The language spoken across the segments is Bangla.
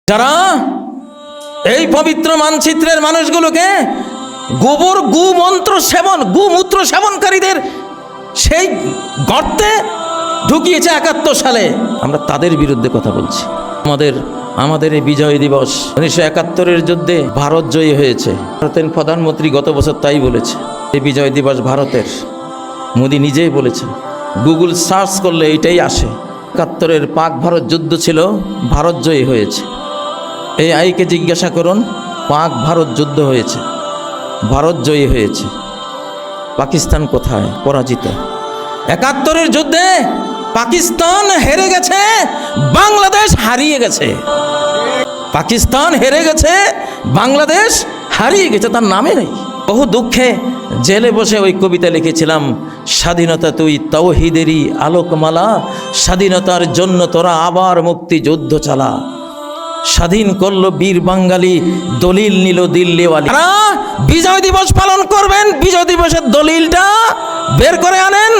যারা এই পবিত্র মানচিত্রের মানুষগুলোকে গোবর মূত্র সেবনকারীদের সেই গর্তে ঢুকিয়েছে ৭১ সালে, আমরা তাদের বিরুদ্ধে কথা বলছি। আমাদের এই বিজয় দিবস ১৯৭১-এর যুদ্ধে ভারত জয়ী হয়েছে। ভারতের প্রধানমন্ত্রী গত বছর তাই বলেছে, এই বিজয় দিবস ভারতের। মোদি নিজেই বলেছেন, গুগল সার্চ করলে এইটাই আসে। ৭১-এর পাক ভারত যুদ্ধ ছিল, ভারত জয়ী হয়েছে। এই আইকে জিজ্ঞাসা করুন, পাক ভারত যুদ্ধ হয়েছে, ভারত জয়ী হয়েছে। পাকিস্তান কোথায়? পরাজিত। ৭১-এর যুদ্ধে পাকিস্তান হেরে গেছে, বাংলাদেশ হারিয়ে গেছে। পাকিস্তান হেরে গেছে, বাংলাদেশ হারিয়ে গেছে, তার নামে নেই। বহু দুঃখে জেলে বসে ওই কবিতা লিখেছিলাম, স্বাধীনতা তুই তাওহীদেরই আলোকমালা, স্বাধীনতার জন্য তোরা আবার মুক্তিযুদ্ধ চালা। স্বাধীন করলো বীর বাঙালি, দলিল নিল দিল্লিওয়ালি। বিজয় দিবস পালন করবেন, বিজয় দিবসের দলিলটা বের করে আনেন।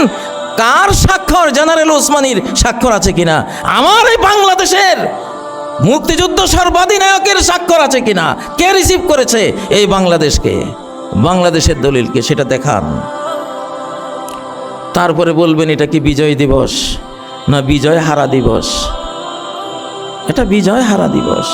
কার স্বাক্ষর? জেনারেল ওসমানীর স্বাক্ষর আছে কিনা? আমার এই বাংলাদেশের মুক্তিযুদ্ধ সর্বাধিনায়কের স্বাক্ষর আছে কিনা? কে রিসিভ করেছে এই বাংলাদেশকে, বাংলাদেশের দলিলকে? সেটা দেখান। তারপরে বলবেন এটা কি বিজয় দিবস না বিজয় হারা দিবস? এটা বিজয় হারা দিবস।